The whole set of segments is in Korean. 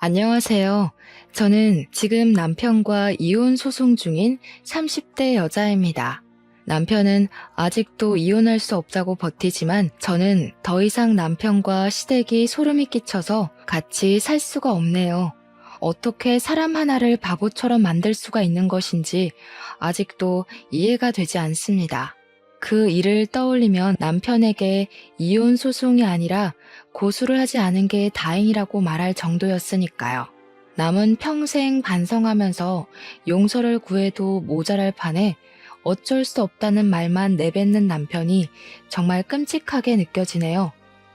안녕하세요. 저는 지금 남편과 이혼 소송 중인 30대 여자입니다. 남편은 아직도 이혼할 수 없다고 버티지만 저는 더 이상 남편과 시댁이 소름이 끼쳐서 같이 살 수가 없네요. 어떻게 사람 하나를 바보처럼 만들 수가 있는 것인지 아직도 이해가 되지 않습니다. 그 일을 떠올리면 남편에게 이혼 소송이 아니라 고소를 하지 않은 게 다행이라고 말할 정도였으니까요. 남은 평생 반성하면서 용서를 구해도 모자랄 판에 어쩔 수 없다는 말만 내뱉는 남편이 정말 끔찍하게 느껴지네요.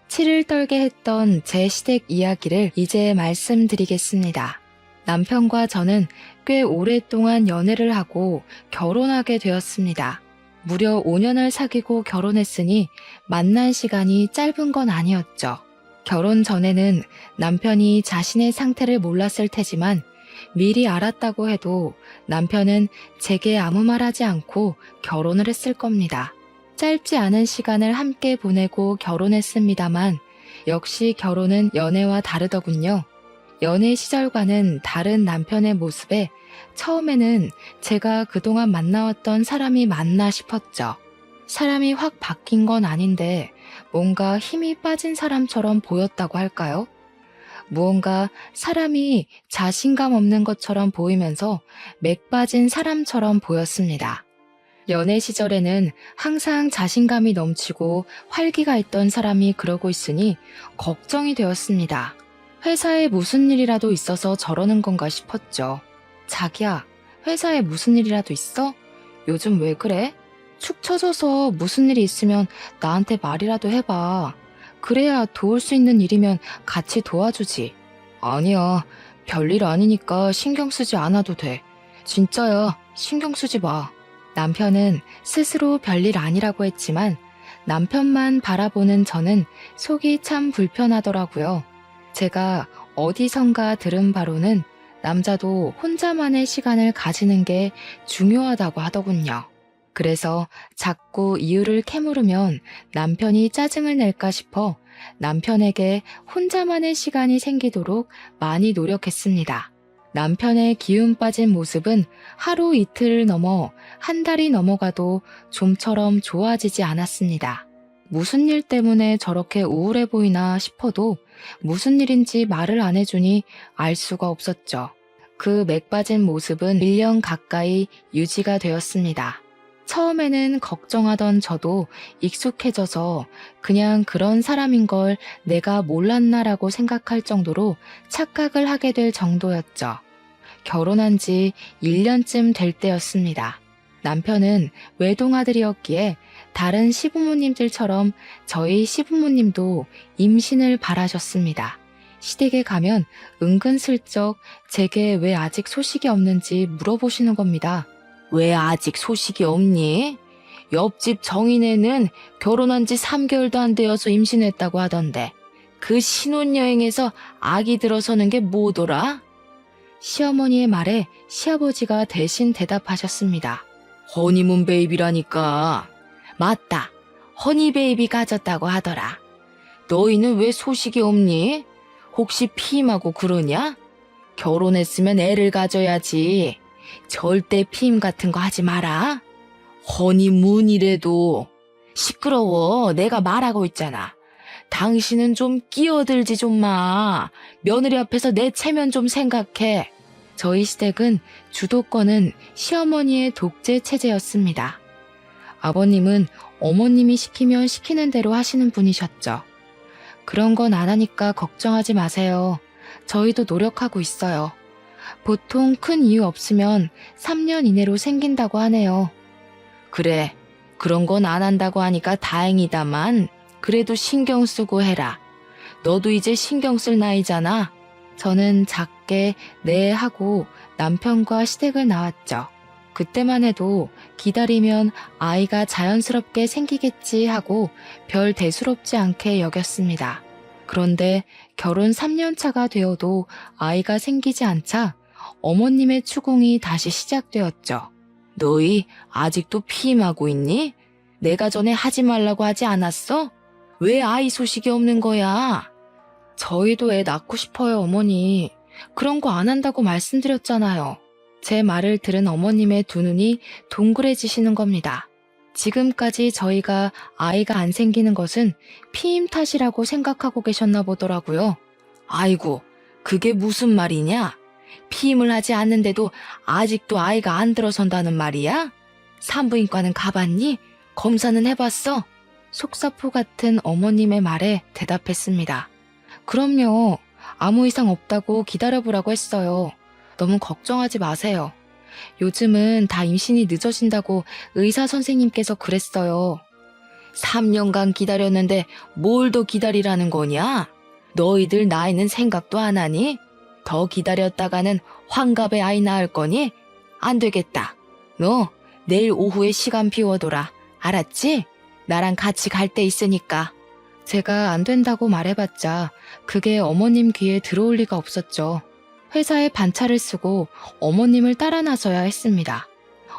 치를 떨게 했던 제 시댁 이야기를 이제 말씀드리겠습니다. 남편과 저는 꽤 오랫동안 연애를 하고 결혼하게 되었습니다. 무려 5년을 사귀고 결혼했으니 만난 시간이 짧은 건 아니었죠. 결혼 전에는 남편이 자신의 상태를 몰랐을 테지만 미리 알았다고 해도 남편은 제게 아무 말 하지 않고 결혼을 했을 겁니다. 짧지 않은 시간을 함께 보내고 결혼했습니다만 역시 결혼은 연애와 다르더군요. 연애 시절과는 다른 남편의 모습에 처음에는 제가 그동안 만나왔던 사람이 맞나 싶었죠. 사람이 확 바뀐 건 아닌데 뭔가 힘이 빠진 사람처럼 보였다고 할까요? 무언가 사람이 자신감 없는 것처럼 보이면서 맥 빠진 사람처럼 보였습니다. 연애 시절에는 항상 자신감이 넘치고 활기가 있던 사람이 그러고 있으니 걱정이 되었습니다. 회사에 무슨 일이라도 있어서 저러는 건가 싶었죠. 자기야, 회사에 무슨 일이라도 있어? 요즘 왜 그래? 축 처져서 무슨 일이 있으면 나한테 말이라도 해봐. 그래야 도울 수 있는 일이면 같이 도와주지. 아니야, 별일 아니니까 신경 쓰지 않아도 돼. 진짜야, 신경 쓰지 마. 남편은 스스로 별일 아니라고 했지만 남편만 바라보는 저는 속이 참 불편하더라고요. 제가 어디선가 들은 바로는 남자도 혼자만의 시간을 가지는 게 중요하다고 하더군요. 그래서 자꾸 이유를 캐물으면 남편이 짜증을 낼까 싶어 남편에게 혼자만의 시간이 생기도록 많이 노력했습니다. 남편의 기운 빠진 모습은 하루 이틀을 넘어 한 달이 넘어가도 좀처럼 좋아지지 않았습니다. 무슨 일 때문에 저렇게 우울해 보이나 싶어도 무슨 일인지 말을 안 해주니 알 수가 없었죠. 그 맥 빠진 모습은 1년 가까이 유지가 되었습니다. 처음에는 걱정하던 저도 익숙해져서 그냥 그런 사람인 걸 내가 몰랐나라고 생각할 정도로 착각을 하게 될 정도였죠. 결혼한 지 1년쯤 될 때였습니다. 남편은 외동아들이었기에 다른 시부모님들처럼 저희 시부모님도 임신을 바라셨습니다. 시댁에 가면 은근슬쩍 제게 왜 아직 소식이 없는지 물어보시는 겁니다. 왜 아직 소식이 없니? 옆집 정인애는 결혼한 지 3개월도 안 되어서 임신했다고 하던데 그 신혼여행에서 아기 들어서는 게 뭐더라? 시어머니의 말에 시아버지가 대신 대답하셨습니다. 허니문 베이비라니까. 맞다. 허니 베이비 가졌다고 하더라. 너희는 왜 소식이 없니? 혹시 피임하고 그러냐? 결혼했으면 애를 가져야지. 절대 피임 같은 거 하지 마라. 허니문이래도. 시끄러워. 내가 말하고 있잖아. 당신은 좀 끼어들지 좀 마. 며느리 앞에서 내 체면 좀 생각해. 저희 시댁은 주도권은 시어머니의 독재 체제였습니다. 아버님은 어머님이 시키면 시키는 대로 하시는 분이셨죠. 그런 건 안 하니까 걱정하지 마세요. 저희도 노력하고 있어요. 보통 큰 이유 없으면 3년 이내로 생긴다고 하네요. 그래, 그런 건 안 한다고 하니까 다행이다만 그래도 신경 쓰고 해라. 너도 이제 신경 쓸 나이잖아. 저는 작게 네 하고 남편과 시댁을 나왔죠. 그때만 해도 기다리면 아이가 자연스럽게 생기겠지 하고 별 대수롭지 않게 여겼습니다. 그런데 결혼 3년 차가 되어도 아이가 생기지 않자 어머님의 추궁이 다시 시작되었죠. 너희 아직도 피임하고 있니? 내가 전에 하지 말라고 하지 않았어? 왜 아이 소식이 없는 거야? 저희도 애 낳고 싶어요, 어머니. 그런 거 안 한다고 말씀드렸잖아요. 제 말을 들은 어머님의 두 눈이 동그래지시는 겁니다. 지금까지 저희가 아이가 안 생기는 것은 피임 탓이라고 생각하고 계셨나 보더라고요. 아이고, 그게 무슨 말이냐? 피임을 하지 않는데도 아직도 아이가 안 들어선다는 말이야? 산부인과는 가봤니? 검사는 해봤어? 속사포 같은 어머님의 말에 대답했습니다. 그럼요. 아무 이상 없다고 기다려보라고 했어요. 너무 걱정하지 마세요. 요즘은 다 임신이 늦어진다고 의사 선생님께서 그랬어요. 3년간 기다렸는데 뭘 더 기다리라는 거냐? 너희들 나이는 생각도 안 하니? 더 기다렸다가는 환갑에 아이 낳을 거니? 안 되겠다. 너 내일 오후에 시간 비워둬라. 알았지? 나랑 같이 갈 데 있으니까. 제가 안 된다고 말해봤자 그게 어머님 귀에 들어올 리가 없었죠. 회사에 반차를 쓰고 어머님을 따라 나서야 했습니다.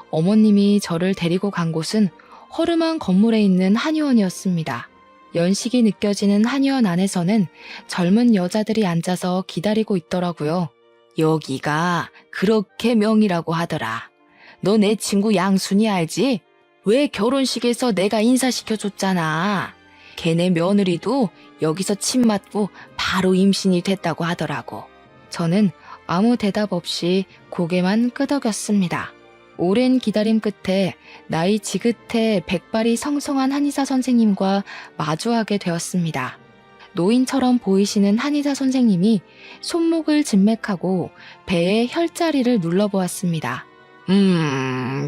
어머님이 저를 데리고 간 곳은 허름한 건물에 있는 한의원이었습니다. 연식이 느껴지는 한의원 안에서는 젊은 여자들이 앉아서 기다리고 있더라고요. 여기가 그렇게 명이라고 하더라. 너 내 친구 양순이 알지? 왜 결혼식에서 내가 인사시켜줬잖아. 걔네 며느리도 여기서 침 맞고 바로 임신이 됐다고 하더라고. 저는 아무 대답 없이 고개만 끄덕였습니다. 오랜 기다림 끝에 나이 지긋해 백발이 성성한 한의사 선생님과 마주하게 되었습니다. 노인처럼 보이시는 한의사 선생님이 손목을 진맥하고 배에 혈자리를 눌러보았습니다.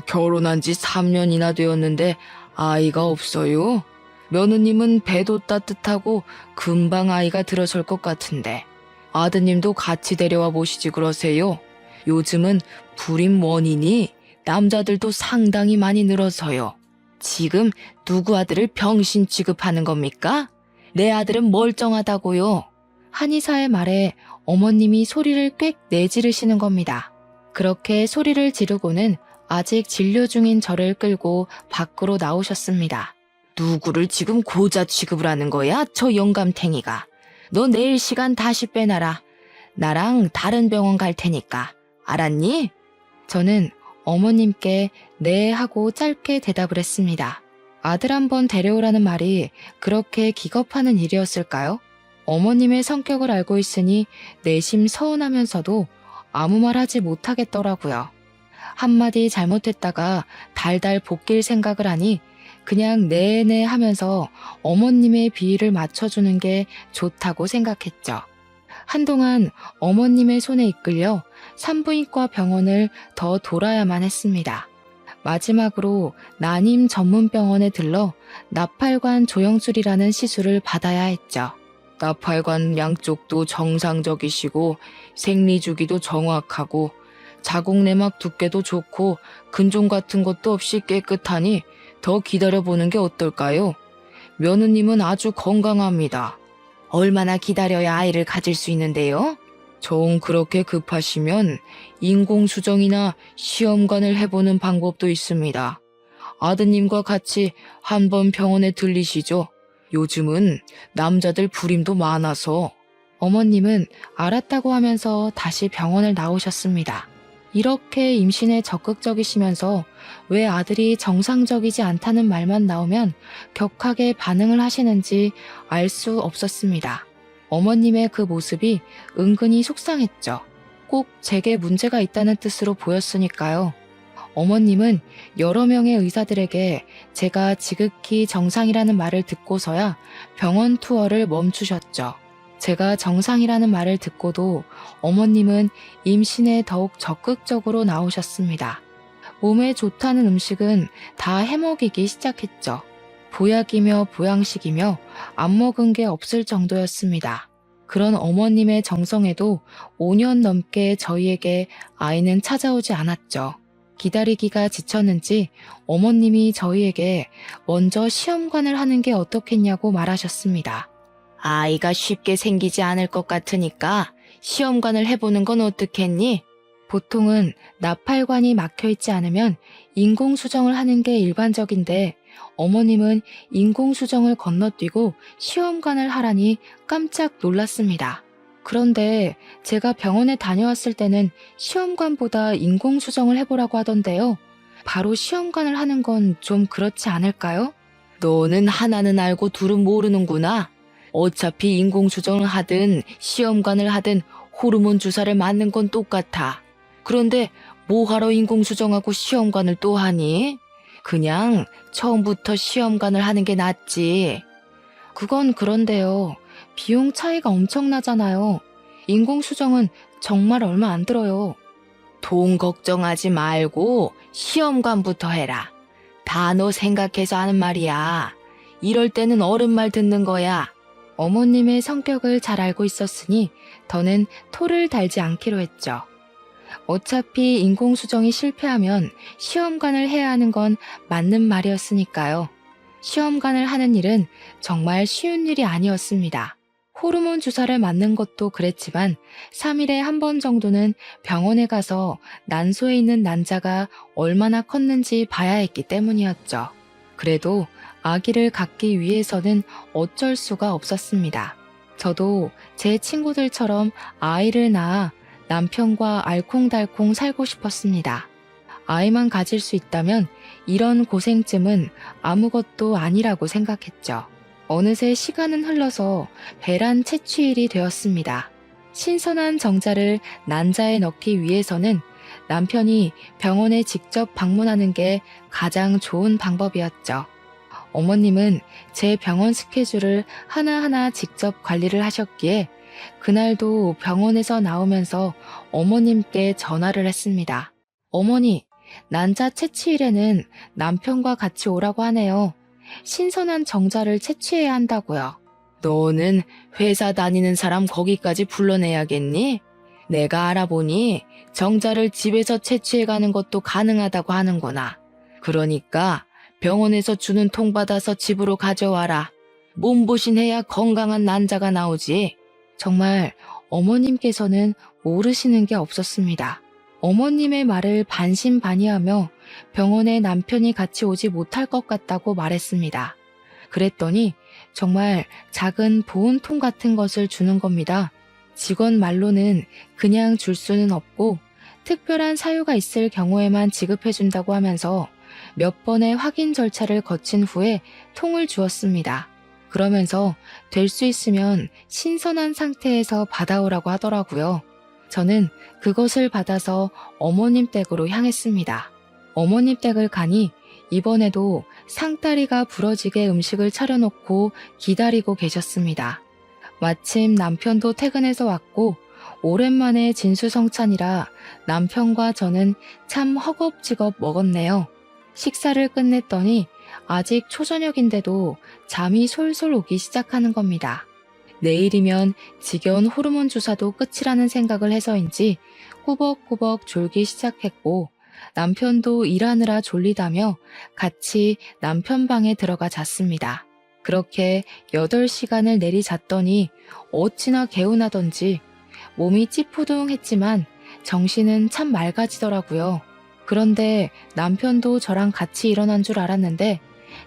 결혼한 지 3년이나 되었는데 아이가 없어요? 며느님은 배도 따뜻하고 금방 아이가 들어설 것 같은데 아드님도 같이 데려와 보시지 그러세요. 요즘은 불임 원인이 남자들도 상당히 많이 늘어서요. 지금 누구 아들을 병신 취급하는 겁니까? 내 아들은 멀쩡하다고요. 한의사의 말에 어머님이 소리를 꽥 내지르시는 겁니다. 그렇게 소리를 지르고는 아직 진료 중인 저를 끌고 밖으로 나오셨습니다. 누구를 지금 고자 취급을 하는 거야? 저 영감탱이가. 너 내일 시간 다시 빼놔라. 나랑 다른 병원 갈 테니까. 알았니? 저는 어머님께 네 하고 짧게 대답을 했습니다. 아들 한번 데려오라는 말이 그렇게 기겁하는 일이었을까요? 어머님의 성격을 알고 있으니 내심 서운하면서도 아무 말 하지 못하겠더라고요. 한마디 잘못했다가 달달 볶일 생각을 하니 그냥 네네 하면서 어머님의 비위를 맞춰주는 게 좋다고 생각했죠. 한동안 어머님의 손에 이끌려 산부인과 병원을 더 돌아야만 했습니다. 마지막으로 난임 전문병원에 들러 나팔관 조영술이라는 시술을 받아야 했죠. 나팔관 양쪽도 정상적이시고 생리주기도 정확하고 자궁내막 두께도 좋고 근종 같은 것도 없이 깨끗하니 더 기다려보는 게 어떨까요? 며느님은 아주 건강합니다. 얼마나 기다려야 아이를 가질 수 있는데요? 정 그렇게 급하시면 인공수정이나 시험관을 해보는 방법도 있습니다. 아드님과 같이 한번 병원에 들리시죠. 요즘은 남자들 불임도 많아서. 어머님은 알았다고 하면서 다시 병원을 나오셨습니다. 이렇게 임신에 적극적이시면서 왜 아들이 정상적이지 않다는 말만 나오면 격하게 반응을 하시는지 알 수 없었습니다. 어머님의 그 모습이 은근히 속상했죠. 꼭 제게 문제가 있다는 뜻으로 보였으니까요. 어머님은 여러 명의 의사들에게 제가 지극히 정상이라는 말을 듣고서야 병원 투어를 멈추셨죠. 제가 정상이라는 말을 듣고도 어머님은 임신에 더욱 적극적으로 나오셨습니다. 몸에 좋다는 음식은 다 해먹이기 시작했죠. 보약이며 보양식이며 안 먹은 게 없을 정도였습니다. 그런 어머님의 정성에도 5년 넘게 저희에게 아이는 찾아오지 않았죠. 기다리기가 지쳤는지 어머님이 저희에게 먼저 시험관을 하는 게 어떻겠냐고 말하셨습니다. 아이가 쉽게 생기지 않을 것 같으니까 시험관을 해보는 건 어떻겠니? 보통은 나팔관이 막혀있지 않으면 인공수정을 하는 게 일반적인데 어머님은 인공수정을 건너뛰고 시험관을 하라니 깜짝 놀랐습니다. 그런데 제가 병원에 다녀왔을 때는 시험관보다 인공수정을 해보라고 하던데요. 바로 시험관을 하는 건 좀 그렇지 않을까요? 너는 하나는 알고 둘은 모르는구나. 어차피 인공수정을 하든 시험관을 하든 호르몬 주사를 맞는 건 똑같아. 그런데 뭐하러 인공수정하고 시험관을 또 하니? 그냥 처음부터 시험관을 하는 게 낫지. 그건 그런데요. 비용 차이가 엄청나잖아요. 인공수정은 정말 얼마 안 들어요. 돈 걱정하지 말고 시험관부터 해라. 다 너 생각해서 하는 말이야. 이럴 때는 어른 말 듣는 거야. 어머님의 성격을 잘 알고 있었으니 더는 토를 달지 않기로 했죠. 어차피 인공수정이 실패하면 시험관을 해야 하는 건 맞는 말이었으니까요. 시험관을 하는 일은 정말 쉬운 일이 아니었습니다. 호르몬 주사를 맞는 것도 그랬지만 3일에 한 번 정도는 병원에 가서 난소에 있는 난자가 얼마나 컸는지 봐야 했기 때문이었죠. 그래도 아기를 갖기 위해서는 어쩔 수가 없었습니다. 저도 제 친구들처럼 아이를 낳아 남편과 알콩달콩 살고 싶었습니다. 아이만 가질 수 있다면 이런 고생쯤은 아무것도 아니라고 생각했죠. 어느새 시간은 흘러서 배란 채취일이 되었습니다. 신선한 정자를 난자에 넣기 위해서는 남편이 병원에 직접 방문하는 게 가장 좋은 방법이었죠. 어머님은 제 병원 스케줄을 하나하나 직접 관리를 하셨기에 그날도 병원에서 나오면서 어머님께 전화를 했습니다. 어머니, 난자 채취일에는 남편과 같이 오라고 하네요. 신선한 정자를 채취해야 한다고요. 너는 회사 다니는 사람 거기까지 불러내야겠니? 내가 알아보니 정자를 집에서 채취해가는 것도 가능하다고 하는구나. 그러니까 병원에서 주는 통 받아서 집으로 가져와라. 몸보신해야 건강한 난자가 나오지. 정말 어머님께서는 모르시는 게 없었습니다. 어머님의 말을 반신반의하며 병원에 남편이 같이 오지 못할 것 같다고 말했습니다. 그랬더니 정말 작은 보온통 같은 것을 주는 겁니다. 직원 말로는 그냥 줄 수는 없고 특별한 사유가 있을 경우에만 지급해준다고 하면서 몇 번의 확인 절차를 거친 후에 통을 주었습니다. 그러면서 될 수 있으면 신선한 상태에서 받아오라고 하더라고요. 저는 그것을 받아서 어머님 댁으로 향했습니다. 어머님 댁을 가니 이번에도 상다리가 부러지게 음식을 차려놓고 기다리고 계셨습니다. 마침 남편도 퇴근해서 왔고 오랜만에 진수성찬이라 남편과 저는 참 허겁지겁 먹었네요. 식사를 끝냈더니 아직 초저녁인데도 잠이 솔솔 오기 시작하는 겁니다. 내일이면 지겨운 호르몬 주사도 끝이라는 생각을 해서인지 꾸벅꾸벅 졸기 시작했고 남편도 일하느라 졸리다며 같이 남편 방에 들어가 잤습니다. 그렇게 8시간을 내리 잤더니 어찌나 개운하던지 몸이 찌푸둥했지만 정신은 참 맑아지더라고요. 그런데 남편도 저랑 같이 일어난 줄 알았는데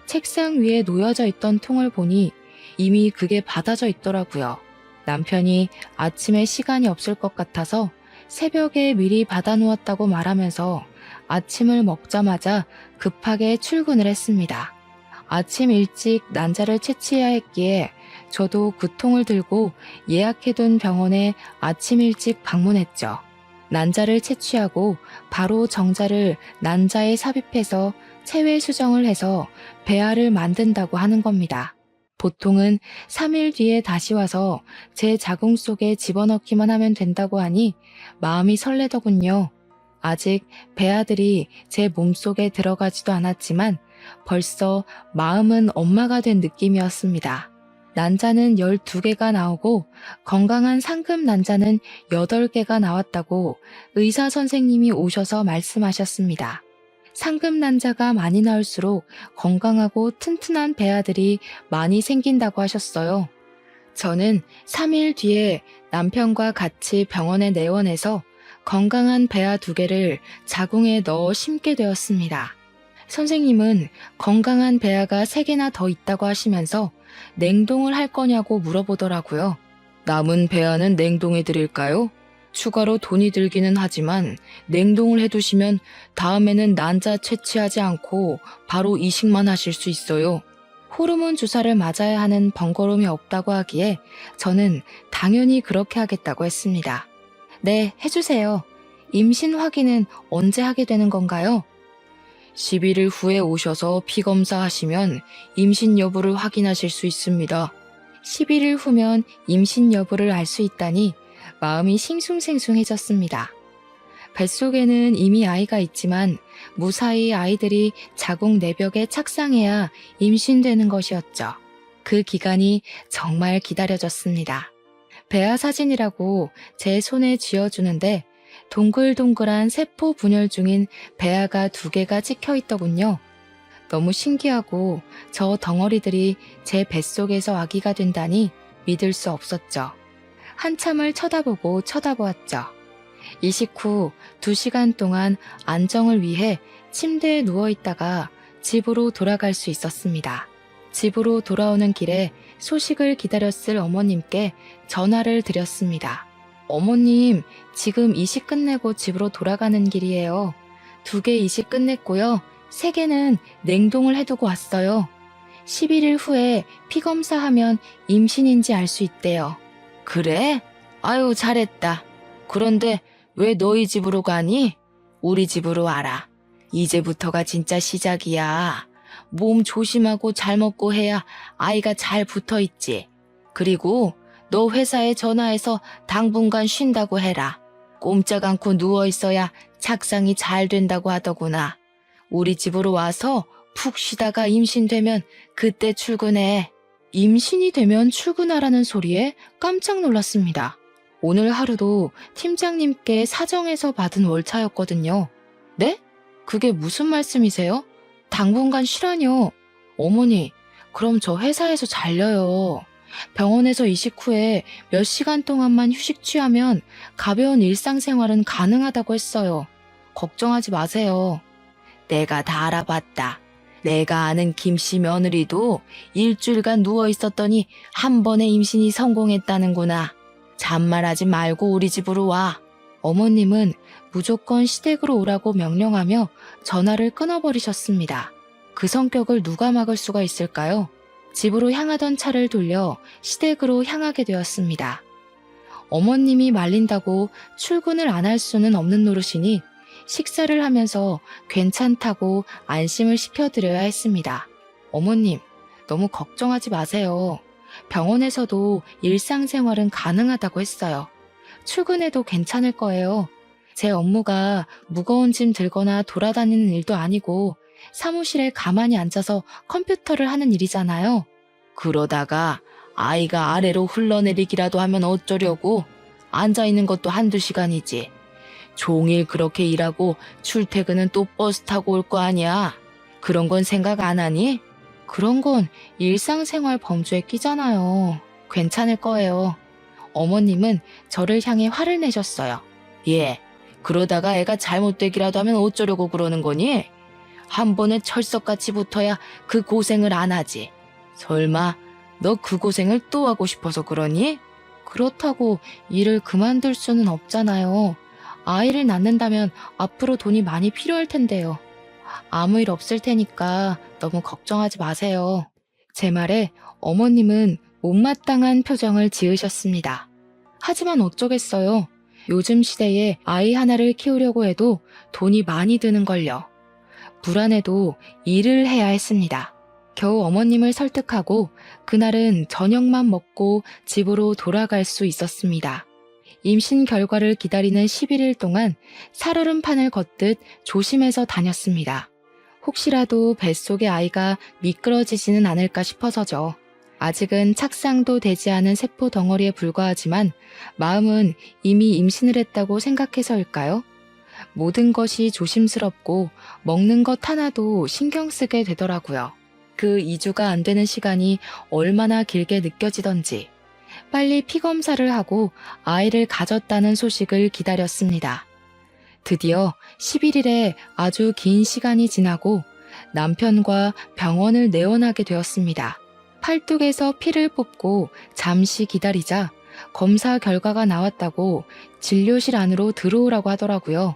책상 위에 놓여져 있던 통을 보니 이미 그게 받아져 있더라고요. 남편이 아침에 시간이 없을 것 같아서 새벽에 미리 받아놓았다고 말하면서 아침을 먹자마자 급하게 출근을 했습니다. 아침 일찍 난자를 채취해야 했기에 저도 그 통을 들고 예약해둔 병원에 아침 일찍 방문했죠. 난자를 채취하고 바로 정자를 난자에 삽입해서 체외 수정을 해서 배아를 만든다고 하는 겁니다. 보통은 3일 뒤에 다시 와서 제 자궁 속에 집어넣기만 하면 된다고 하니 마음이 설레더군요. 아직 배아들이 제 몸속에 들어가지도 않았지만 벌써 마음은 엄마가 된 느낌이었습니다. 난자는 12개가 나오고 건강한 상금 난자는 8개가 나왔다고 의사 선생님이 오셔서 말씀하셨습니다. 상금 난자가 많이 나올수록 건강하고 튼튼한 배아들이 많이 생긴다고 하셨어요. 저는 3일 뒤에 남편과 같이 병원에 내원해서 건강한 배아 2개를 자궁에 넣어 심게 되었습니다. 선생님은 건강한 배아가 3개나 더 있다고 하시면서 냉동을 할 거냐고 물어보더라고요. 남은 배아는 냉동해 드릴까요? 추가로 돈이 들기는 하지만 냉동을 해두시면 다음에는 난자 채취하지 않고 바로 이식만 하실 수 있어요. 호르몬 주사를 맞아야 하는 번거로움이 없다고 하기에 저는 당연히 그렇게 하겠다고 했습니다. 네, 해주세요. 임신 확인은 언제 하게 되는 건가요? 11일 후에 오셔서 피검사 하시면 임신 여부를 확인하실 수 있습니다. 11일 후면 임신 여부를 알 수 있다니 마음이 싱숭생숭해졌습니다. 뱃속에는 이미 아이가 있지만 무사히 아이들이 자궁 내벽에 착상해야 임신되는 것이었죠. 그 기간이 정말 기다려졌습니다. 배아 사진이라고 제 손에 쥐어주는데 동글동글한 세포 분열 중인 배아가 2개가 찍혀 있더군요. 너무 신기하고 저 덩어리들이 제 뱃속에서 아기가 된다니 믿을 수 없었죠. 한참을 쳐다보았죠. 이식 후 2시간 동안 안정을 위해 침대에 누워있다가 집으로 돌아갈 수 있었습니다. 집으로 돌아오는 길에 소식을 기다렸을 어머님께 전화를 드렸습니다. 어머님, 지금 이식 끝내고 집으로 돌아가는 길이에요. 2개 이식 끝냈고요. 3개는 냉동을 해두고 왔어요. 11일 후에 피검사하면 임신인지 알 수 있대요. 그래? 아유, 잘했다. 그런데 왜 너희 집으로 가니? 우리 집으로 와라. 이제부터가 진짜 시작이야. 몸 조심하고 잘 먹고 해야 아이가 잘 붙어 있지. 그리고 너 회사에 전화해서 당분간 쉰다고 해라. 꼼짝 않고 누워 있어야 착상이 잘 된다고 하더구나. 우리 집으로 와서 푹 쉬다가 임신되면 그때 출근해. 임신이 되면 출근하라는 소리에 깜짝 놀랐습니다. 오늘 하루도 팀장님께 사정해서 받은 월차였거든요. 네? 그게 무슨 말씀이세요? 당분간 쉬라뇨. 어머니, 그럼 저 회사에서 잘려요. 병원에서 이식 후에 몇 시간 동안만 휴식 취하면 가벼운 일상생활은 가능하다고 했어요. 걱정하지 마세요. 내가 다 알아봤다. 내가 아는 김씨 며느리도 일주일간 누워있었더니 한 번에 임신이 성공했다는구나. 잔말하지 말고 우리 집으로 와. 어머님은 무조건 시댁으로 오라고 명령하며 전화를 끊어버리셨습니다. 그 성격을 누가 막을 수가 있을까요? 집으로 향하던 차를 돌려 시댁으로 향하게 되었습니다. 어머님이 말린다고 출근을 안 할 수는 없는 노릇이니 식사를 하면서 괜찮다고 안심을 시켜드려야 했습니다. 어머님, 너무 걱정하지 마세요. 병원에서도 일상생활은 가능하다고 했어요. 출근해도 괜찮을 거예요. 제 업무가 무거운 짐 들거나 돌아다니는 일도 아니고 사무실에 가만히 앉아서 컴퓨터를 하는 일이잖아요. 그러다가 아이가 아래로 흘러내리기라도 하면 어쩌려고? 앉아있는 것도 1~2시간이지. 종일 그렇게 일하고 출퇴근은 또 버스 타고 올 거 아니야. 그런 건 생각 안 하니? 그런 건 일상생활 범주에 끼잖아요. 괜찮을 거예요. 어머님은 저를 향해 화를 내셨어요. 예, 그러다가 애가 잘못되기라도 하면 어쩌려고 그러는 거니? 한 번에 철석같이 붙어야 그 고생을 안 하지. 설마 너 그 고생을 또 하고 싶어서 그러니? 그렇다고 일을 그만둘 수는 없잖아요. 아이를 낳는다면 앞으로 돈이 많이 필요할 텐데요. 아무 일 없을 테니까 너무 걱정하지 마세요. 제 말에 어머님은 못마땅한 표정을 지으셨습니다. 하지만 어쩌겠어요. 요즘 시대에 아이 하나를 키우려고 해도 돈이 많이 드는걸요. 불안해도 일을 해야 했습니다. 겨우 어머님을 설득하고 그날은 저녁만 먹고 집으로 돌아갈 수 있었습니다. 임신 결과를 기다리는 11일 동안 살얼음판을 걷듯 조심해서 다녔습니다. 혹시라도 뱃속의 아이가 미끄러지지는 않을까 싶어서죠. 아직은 착상도 되지 않은 세포 덩어리에 불과하지만 마음은 이미 임신을 했다고 생각해서일까요? 모든 것이 조심스럽고 먹는 것 하나도 신경 쓰게 되더라고요. 그 2주가 안 되는 시간이 얼마나 길게 느껴지던지 빨리 피검사를 하고 아이를 가졌다는 소식을 기다렸습니다. 드디어 11일에 아주 긴 시간이 지나고 남편과 병원을 내원하게 되었습니다. 팔뚝에서 피를 뽑고 잠시 기다리자 검사 결과가 나왔다고 진료실 안으로 들어오라고 하더라고요.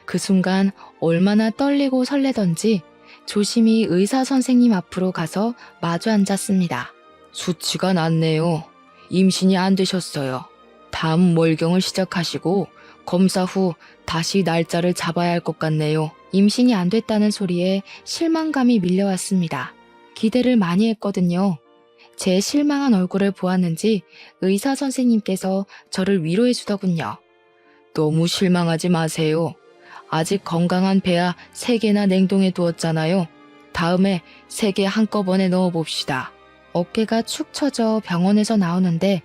그 순간 얼마나 떨리고 설레던지 조심히 의사 선생님 앞으로 가서 마주 앉았습니다. 수치가 낮네요. 임신이 안 되셨어요. 다음 월경을 시작하시고 검사 후 다시 날짜를 잡아야 할 것 같네요. 임신이 안 됐다는 소리에 실망감이 밀려왔습니다. 기대를 많이 했거든요. 제 실망한 얼굴을 보았는지 의사 선생님께서 저를 위로해 주더군요. 너무 실망하지 마세요. 아직 건강한 배아 3개나 냉동해 두었잖아요. 다음에 3개 한꺼번에 넣어봅시다. 어깨가 축 처져 병원에서 나오는데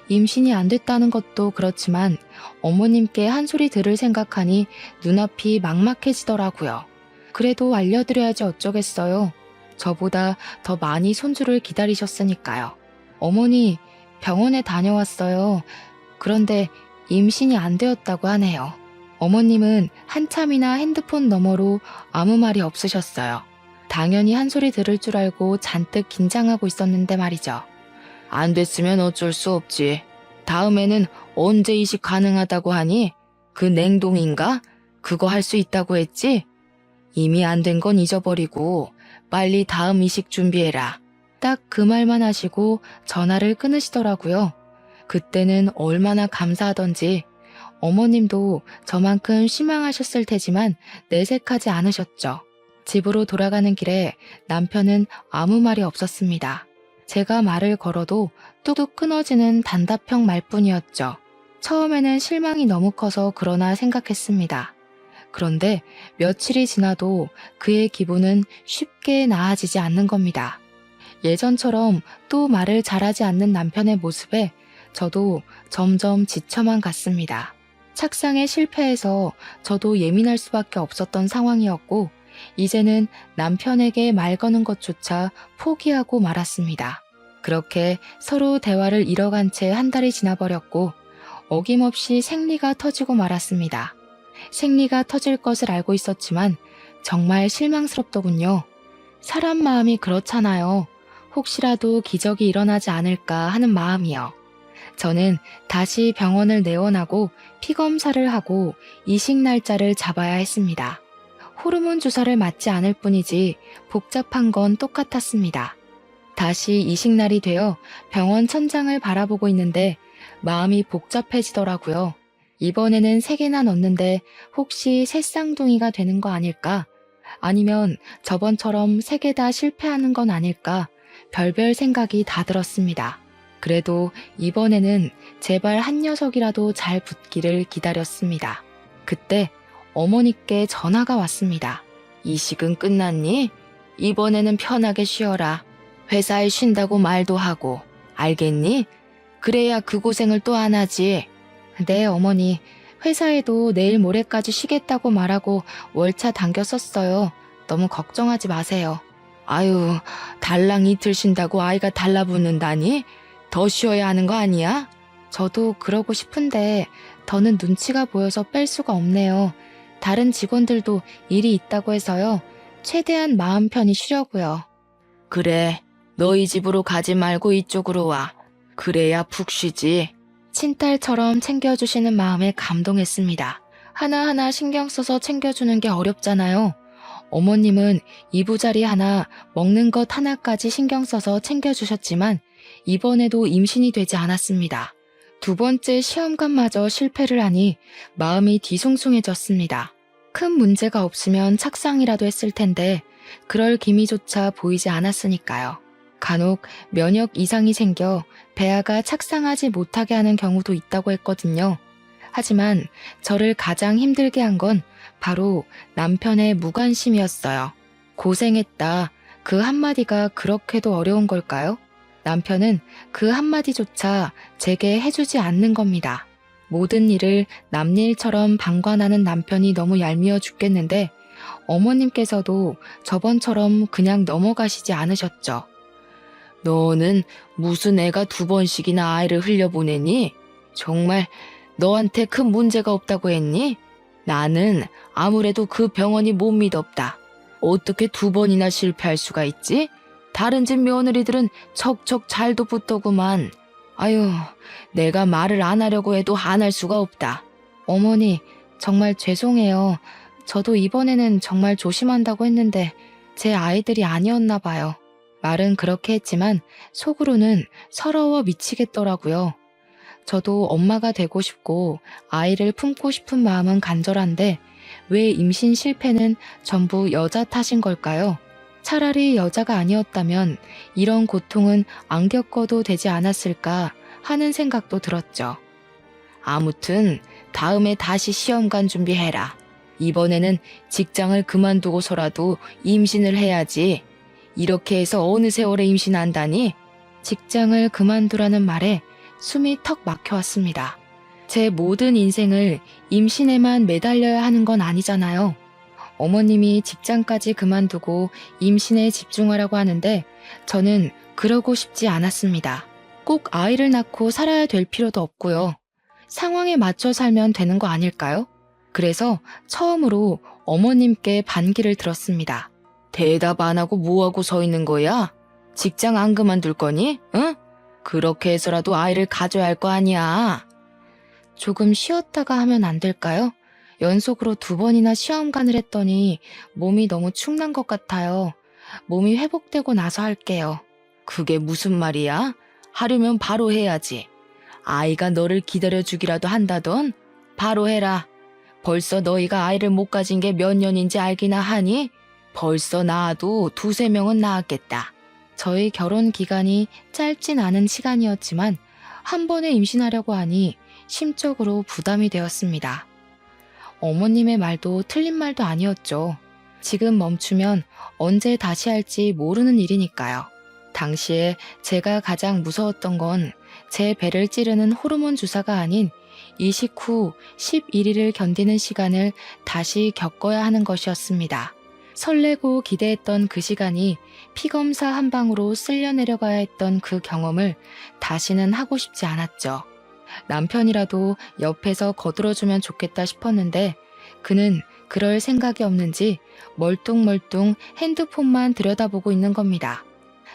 임신이 안 됐다는 것도 그렇지만 어머님께 한 소리 들을 생각하니 눈앞이 막막해지더라고요. 그래도 알려드려야지 어쩌겠어요. 저보다 더 많이 손주를 기다리셨으니까요. 어머니, 병원에 다녀왔어요. 그런데 임신이 안 되었다고 하네요. 어머님은 한참이나 핸드폰 너머로 아무 말이 없으셨어요. 당연히 한 소리 들을 줄 알고 잔뜩 긴장하고 있었는데 말이죠. 안 됐으면 어쩔 수 없지. 다음에는 언제 이식 가능하다고 하니? 그 냉동인가? 그거 할 수 있다고 했지? 이미 안 된 건 잊어버리고 빨리 다음 이식 준비해라. 딱 그 말만 하시고 전화를 끊으시더라고요. 그때는 얼마나 감사하던지 어머님도 저만큼 실망하셨을 테지만 내색하지 않으셨죠. 집으로 돌아가는 길에 남편은 아무 말이 없었습니다. 제가 말을 걸어도 뚝뚝 끊어지는 단답형 말뿐이었죠. 처음에는 실망이 너무 커서 그러나 생각했습니다. 그런데 며칠이 지나도 그의 기분은 쉽게 나아지지 않는 겁니다. 예전처럼 또 말을 잘하지 않는 남편의 모습에 저도 점점 지쳐만 갔습니다. 착상에 실패해서 저도 예민할 수밖에 없었던 상황이었고 이제는 남편에게 말 거는 것조차 포기하고 말았습니다. 그렇게 서로 대화를 잃어간 채 한 달이 지나버렸고 어김없이 생리가 터지고 말았습니다. 생리가 터질 것을 알고 있었지만 정말 실망스럽더군요. 사람 마음이 그렇잖아요. 혹시라도 기적이 일어나지 않을까 하는 마음이요. 저는 다시 병원을 내원하고 피검사를 하고 이식 날짜를 잡아야 했습니다. 호르몬 주사를 맞지 않을 뿐이지 복잡한 건 똑같았습니다. 다시 이식날이 되어 병원 천장을 바라보고 있는데 마음이 복잡해지더라고요. 이번에는 3개나 넣는데 혹시 새쌍둥이가 되는 거 아닐까? 아니면 저번처럼 3개 다 실패하는 건 아닐까? 별별 생각이 다 들었습니다. 그래도 이번에는 제발 한 녀석이라도 잘 붙기를 기다렸습니다. 그때 어머니께 전화가 왔습니다. 이식은 끝났니? 이번에는 편하게 쉬어라. 회사에 쉰다고 말도 하고. 알겠니? 그래야 그 고생을 또 안 하지. 네, 어머니. 회사에도 내일 모레까지 쉬겠다고 말하고 월차 당겨 썼어요. 너무 걱정하지 마세요. 아유, 달랑 이틀 쉰다고 아이가 달라붙는다니? 더 쉬어야 하는 거 아니야? 저도 그러고 싶은데 더는 눈치가 보여서 뺄 수가 없네요. 다른 직원들도 일이 있다고 해서요. 최대한 마음 편히 쉬려고요. 그래, 너희 집으로 가지 말고 이쪽으로 와. 그래야 푹 쉬지. 친딸처럼 챙겨주시는 마음에 감동했습니다. 하나하나 신경 써서 챙겨주는 게 어렵잖아요. 어머님은 이부자리 하나, 먹는 것 하나까지 신경 써서 챙겨주셨지만 이번에도 임신이 되지 않았습니다. 2번째 시험관마저 실패를 하니 마음이 뒤숭숭해졌습니다. 큰 문제가 없으면 착상이라도 했을 텐데 그럴 기미조차 보이지 않았으니까요. 간혹 면역 이상이 생겨 배아가 착상하지 못하게 하는 경우도 있다고 했거든요. 하지만 저를 가장 힘들게 한 건 바로 남편의 무관심이었어요. 고생했다. 그 한마디가 그렇게도 어려운 걸까요? 남편은 그 한마디조차 제게 해주지 않는 겁니다. 모든 일을 남일처럼 방관하는 남편이 너무 얄미워 죽겠는데 어머님께서도 저번처럼 그냥 넘어가시지 않으셨죠. 너는 무슨 애가 2번씩이나 아이를 흘려보내니? 정말 너한테 큰 문제가 없다고 했니? 나는 아무래도 그 병원이 못 믿었다. 어떻게 2번이나 실패할 수가 있지? 다른 집 며느리들은 척척 잘도 붙더구만. 아유, 내가 말을 안 하려고 해도 안 할 수가 없다. 어머니, 정말 죄송해요. 저도 이번에는 정말 조심한다고 했는데 제 아이들이 아니었나 봐요. 말은 그렇게 했지만 속으로는 서러워 미치겠더라고요. 저도 엄마가 되고 싶고 아이를 품고 싶은 마음은 간절한데 왜 임신 실패는 전부 여자 탓인 걸까요? 차라리 여자가 아니었다면 이런 고통은 안 겪어도 되지 않았을까 하는 생각도 들었죠. 아무튼 다음에 다시 시험관 준비해라. 이번에는 직장을 그만두고서라도 임신을 해야지. 이렇게 해서 어느 세월에 임신한다니? 직장을 그만두라는 말에 숨이 턱 막혀왔습니다. 제 모든 인생을 임신에만 매달려야 하는 건 아니잖아요. 어머님이 직장까지 그만두고 임신에 집중하라고 하는데 저는 그러고 싶지 않았습니다. 꼭 아이를 낳고 살아야 될 필요도 없고요. 상황에 맞춰 살면 되는 거 아닐까요? 그래서 처음으로 어머님께 반기를 들었습니다. 대답 안 하고 뭐하고 서 있는 거야? 직장 안 그만둘 거니? 응? 그렇게 해서라도 아이를 가져야 할 거 아니야. 조금 쉬었다가 하면 안 될까요? 연속으로 2번이나 시험관을 했더니 몸이 너무 축난 것 같아요. 몸이 회복되고 나서 할게요. 그게 무슨 말이야? 하려면 바로 해야지. 아이가 너를 기다려주기라도 한다던? 바로 해라. 벌써 너희가 아이를 못 가진 게 몇 년인지 알기나 하니? 벌써 낳아도 2~3명은 낳았겠다. 저희 결혼 기간이 짧진 않은 시간이었지만 한 번에 임신하려고 하니 심적으로 부담이 되었습니다. 어머님의 말도 틀린 말도 아니었죠. 지금 멈추면 언제 다시 할지 모르는 일이니까요. 당시에 제가 가장 무서웠던 건 제 배를 찌르는 호르몬 주사가 아닌 이식 후 11일을 견디는 시간을 다시 겪어야 하는 것이었습니다. 설레고 기대했던 그 시간이 피검사 한 방으로 쓸려내려가야 했던 그 경험을 다시는 하고 싶지 않았죠. 남편이라도 옆에서 거들어주면 좋겠다 싶었는데 그는 그럴 생각이 없는지 멀뚱멀뚱 핸드폰만 들여다보고 있는 겁니다.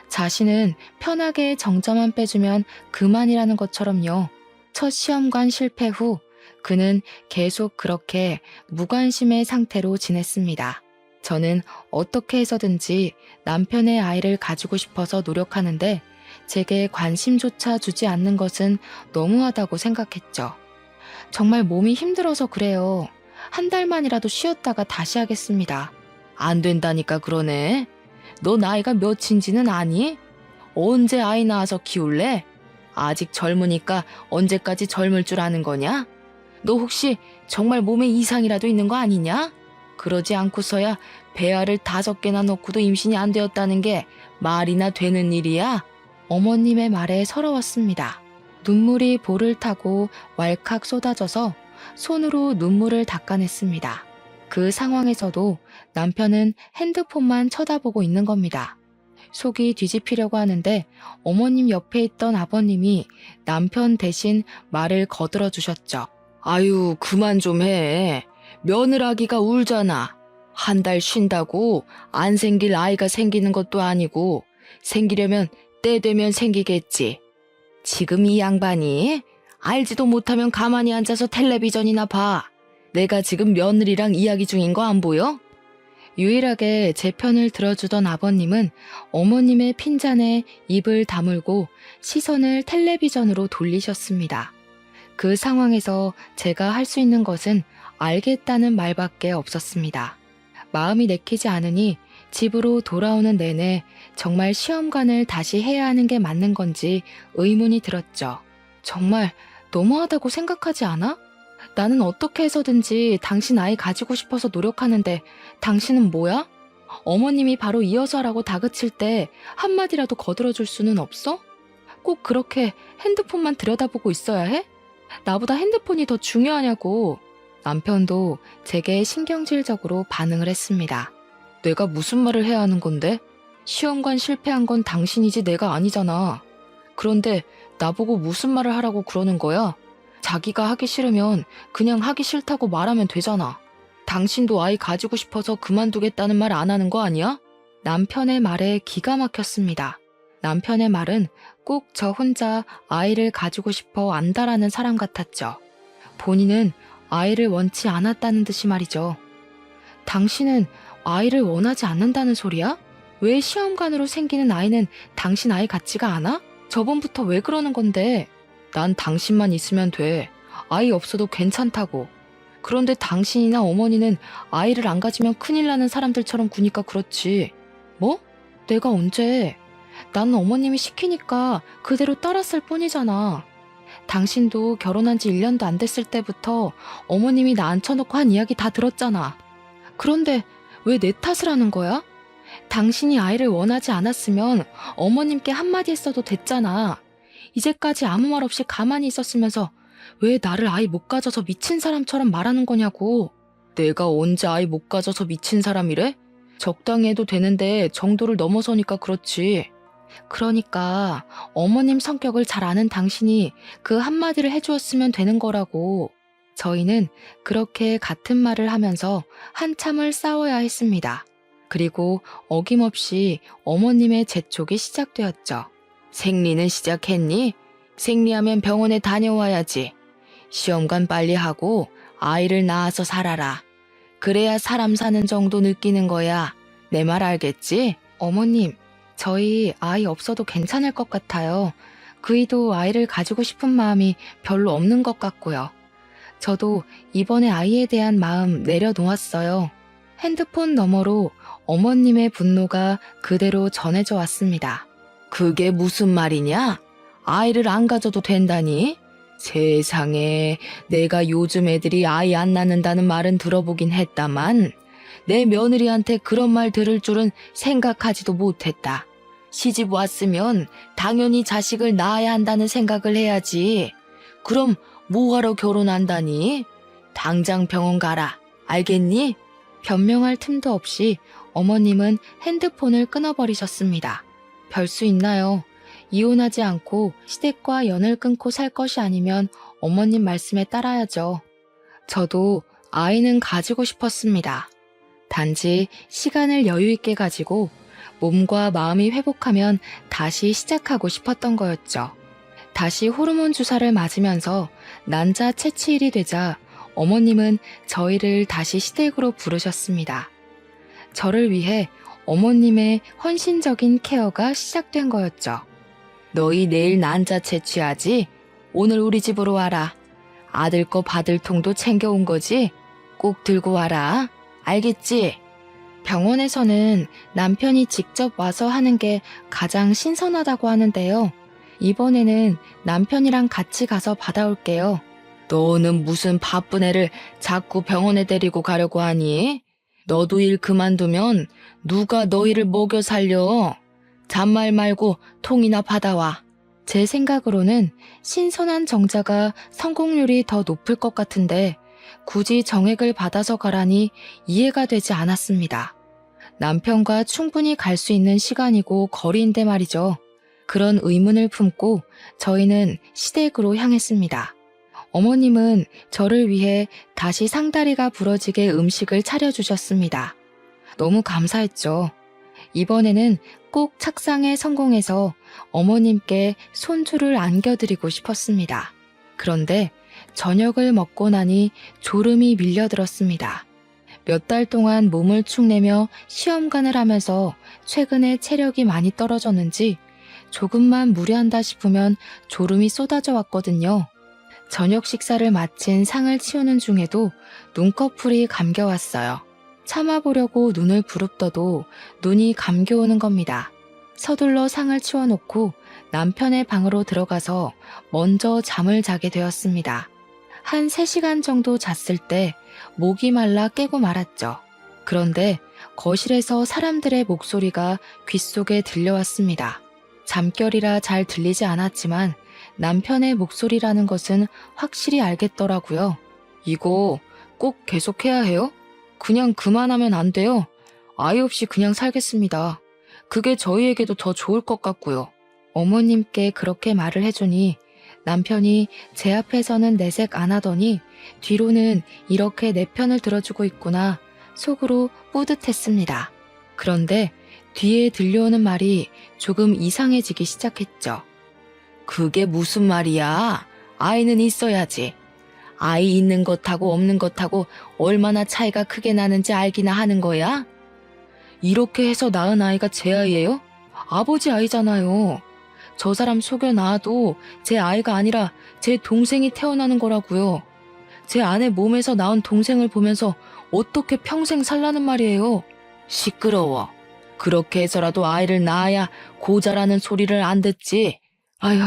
자신은 편하게 정자만 빼주면 그만이라는 것처럼요. 첫 시험관 실패 후 그는 계속 그렇게 무관심의 상태로 지냈습니다. 저는 어떻게 해서든지 남편의 아이를 가지고 싶어서 노력하는데 제게 관심조차 주지 않는 것은 너무하다고 생각했죠. 정말 몸이 힘들어서 그래요. 한 달만이라도 쉬었다가 다시 하겠습니다. 안 된다니까 그러네. 너 나이가 몇인지는 아니? 언제 아이 낳아서 키울래? 아직 젊으니까 언제까지 젊을 줄 아는 거냐? 너 혹시 정말 몸에 이상이라도 있는 거 아니냐? 그러지 않고서야 배알을 5개나 넣고도 임신이 안 되었다는 게 말이나 되는 일이야? 어머님의 말에 서러웠습니다. 눈물이 볼을 타고 왈칵 쏟아져서 손으로 눈물을 닦아냈습니다. 그 상황에서도 남편은 핸드폰만 쳐다보고 있는 겁니다. 속이 뒤집히려고 하는데 어머님 옆에 있던 아버님이 남편 대신 말을 거들어 주셨죠. 아유, 그만 좀 해. 며느라기가 울잖아. 한 달 쉰다고 안 생길 아이가 생기는 것도 아니고 생기려면 때 되면 생기겠지. 지금 이 양반이 알지도 못하면 가만히 앉아서 텔레비전이나 봐. 내가 지금 며느리랑 이야기 중인 거 안 보여? 유일하게 제 편을 들어주던 아버님은 어머님의 핀잔에 입을 다물고 시선을 텔레비전으로 돌리셨습니다. 그 상황에서 제가 할 수 있는 것은 알겠다는 말밖에 없었습니다. 마음이 내키지 않으니 집으로 돌아오는 내내 정말 시험관을 다시 해야 하는 게 맞는 건지 의문이 들었죠. 정말 너무하다고 생각하지 않아? 나는 어떻게 해서든지 당신 아이 가지고 싶어서 노력하는데 당신은 뭐야? 어머님이 바로 이어서 하라고 다그칠 때 한마디라도 거들어줄 수는 없어? 꼭 그렇게 핸드폰만 들여다보고 있어야 해? 나보다 핸드폰이 더 중요하냐고. 남편도 제게 신경질적으로 반응을 했습니다. 내가 무슨 말을 해야 하는 건데? 시험관 실패한 건 당신이지 내가 아니잖아. 그런데 나보고 무슨 말을 하라고 그러는 거야? 자기가 하기 싫으면 그냥 하기 싫다고 말하면 되잖아. 당신도 아이 가지고 싶어서 그만두겠다는 말 안 하는 거 아니야? 남편의 말에 기가 막혔습니다. 남편의 말은 꼭 저 혼자 아이를 가지고 싶어 안다라는 사람 같았죠. 본인은 아이를 원치 않았다는 듯이 말이죠. 당신은 아이를 원하지 않는다는 소리야? 왜 시험관으로 생기는 아이는 당신 아이 같지가 않아? 저번부터 왜 그러는 건데? 난 당신만 있으면 돼. 아이 없어도 괜찮다고. 그런데 당신이나 어머니는 아이를 안 가지면 큰일 나는 사람들처럼 구니까 그렇지. 뭐? 내가 언제? 나는 어머님이 시키니까 그대로 따랐을 뿐이잖아. 당신도 결혼한 지 1년도 안 됐을 때부터 어머님이 나 앉혀놓고 한 이야기 다 들었잖아. 그런데 왜 내 탓을 하는 거야? 당신이 아이를 원하지 않았으면 어머님께 한마디 했어도 됐잖아. 이제까지 아무 말 없이 가만히 있었으면서 왜 나를 아이 못 가져서 미친 사람처럼 말하는 거냐고. 내가 언제 아이 못 가져서 미친 사람이래? 적당히 해도 되는데 정도를 넘어서니까 그렇지. 그러니까 어머님 성격을 잘 아는 당신이 그 한마디를 해주었으면 되는 거라고. 저희는 그렇게 같은 말을 하면서 한참을 싸워야 했습니다. 그리고 어김없이 어머님의 재촉이 시작되었죠. 생리는 시작했니? 생리하면 병원에 다녀와야지. 시험관 빨리 하고 아이를 낳아서 살아라. 그래야 사람 사는 정도 느끼는 거야. 내 말 알겠지? 어머님, 저희 아이 없어도 괜찮을 것 같아요. 그이도 아이를 가지고 싶은 마음이 별로 없는 것 같고요. 저도 이번에 아이에 대한 마음 내려놓았어요. 핸드폰 너머로 어머님의 분노가 그대로 전해져 왔습니다. 그게 무슨 말이냐? 아이를 안 가져도 된다니? 세상에, 내가 요즘 애들이 아이 안 낳는다는 말은 들어보긴 했다만 내 며느리한테 그런 말 들을 줄은 생각하지도 못했다. 시집 왔으면 당연히 자식을 낳아야 한다는 생각을 해야지. 그럼 뭐하러 결혼한다니? 당장 병원 가라. 알겠니? 변명할 틈도 없이 어머님은 핸드폰을 끊어버리셨습니다. 별 수 있나요? 이혼하지 않고 시댁과 연을 끊고 살 것이 아니면 어머님 말씀에 따라야죠. 저도 아이는 가지고 싶었습니다. 단지 시간을 여유 있게 가지고 몸과 마음이 회복하면 다시 시작하고 싶었던 거였죠. 다시 호르몬 주사를 맞으면서 난자 채취일이 되자 어머님은 저희를 다시 시댁으로 부르셨습니다. 저를 위해 어머님의 헌신적인 케어가 시작된 거였죠. 너희 내일 난자 채취하지? 오늘 우리 집으로 와라. 아들 거 받을 통도 챙겨온 거지? 꼭 들고 와라. 알겠지? 병원에서는 남편이 직접 와서 하는 게 가장 신선하다고 하는데요. 이번에는 남편이랑 같이 가서 받아올게요. 너는 무슨 바쁜 애를 자꾸 병원에 데리고 가려고 하니? 너도 일 그만두면 누가 너희를 먹여 살려? 잔말 말고 통이나 받아와. 제 생각으로는 신선한 정자가 성공률이 더 높을 것 같은데 굳이 정액을 받아서 가라니 이해가 되지 않았습니다. 남편과 충분히 갈 수 있는 시간이고 거리인데 말이죠. 그런 의문을 품고 저희는 시댁으로 향했습니다. 어머님은 저를 위해 다시 상다리가 부러지게 음식을 차려주셨습니다. 너무 감사했죠. 이번에는 꼭 착상에 성공해서 어머님께 손주를 안겨드리고 싶었습니다. 그런데 저녁을 먹고 나니 졸음이 밀려들었습니다. 몇 달 동안 몸을 축내며 시험관을 하면서 최근에 체력이 많이 떨어졌는지 조금만 무리한다 싶으면 졸음이 쏟아져 왔거든요. 저녁 식사를 마친 상을 치우는 중에도 눈꺼풀이 감겨왔어요. 참아보려고 눈을 부릅떠도 눈이 감겨오는 겁니다. 서둘러 상을 치워놓고 남편의 방으로 들어가서 먼저 잠을 자게 되었습니다. 한 3시간 정도 잤을 때 목이 말라 깨고 말았죠. 그런데 거실에서 사람들의 목소리가 귓속에 들려왔습니다. 잠결이라 잘 들리지 않았지만 남편의 목소리라는 것은 확실히 알겠더라고요. 이거 꼭 계속해야 해요? 그냥 그만하면 안 돼요. 아이 없이 그냥 살겠습니다. 그게 저희에게도 더 좋을 것 같고요. 어머님께 그렇게 말을 해주니 남편이 제 앞에서는 내색 안 하더니 뒤로는 이렇게 내 편을 들어주고 있구나 속으로 뿌듯했습니다. 그런데 뒤에 들려오는 말이 조금 이상해지기 시작했죠. 그게 무슨 말이야? 아이는 있어야지. 아이 있는 것하고 없는 것하고 얼마나 차이가 크게 나는지 알기나 하는 거야? 이렇게 해서 낳은 아이가 제 아이예요? 아버지 아이잖아요. 저 사람 속여 낳아도 제 아이가 아니라 제 동생이 태어나는 거라고요. 제 아내 몸에서 낳은 동생을 보면서 어떻게 평생 살라는 말이에요? 시끄러워. 그렇게 해서라도 아이를 낳아야 고자라는 소리를 안 듣지. 아휴,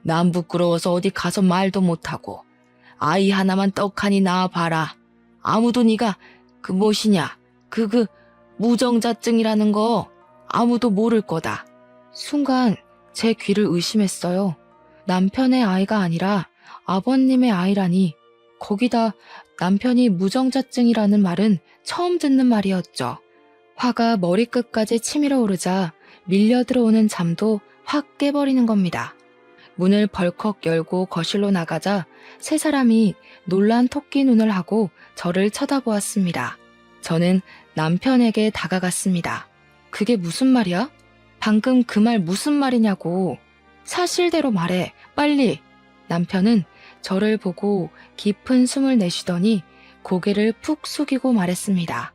난 부끄러워서 어디 가서 말도 못하고. 아이 하나만 떡하니 낳아봐라. 아무도 네가 그 무엇이냐, 무정자증이라는 거 아무도 모를 거다. 순간 제 귀를 의심했어요. 남편의 아이가 아니라 아버님의 아이라니. 거기다 남편이 무정자증이라는 말은 처음 듣는 말이었죠. 화가 머리끝까지 치밀어 오르자 밀려 들어오는 잠도 확 깨버리는 겁니다. 문을 벌컥 열고 거실로 나가자 세 사람이 놀란 토끼 눈을 하고 저를 쳐다보았습니다. 저는 남편에게 다가갔습니다. 그게 무슨 말이야? 방금 그 말 무슨 말이냐고. 사실대로 말해, 빨리. 남편은 저를 보고 깊은 숨을 내쉬더니 고개를 푹 숙이고 말했습니다.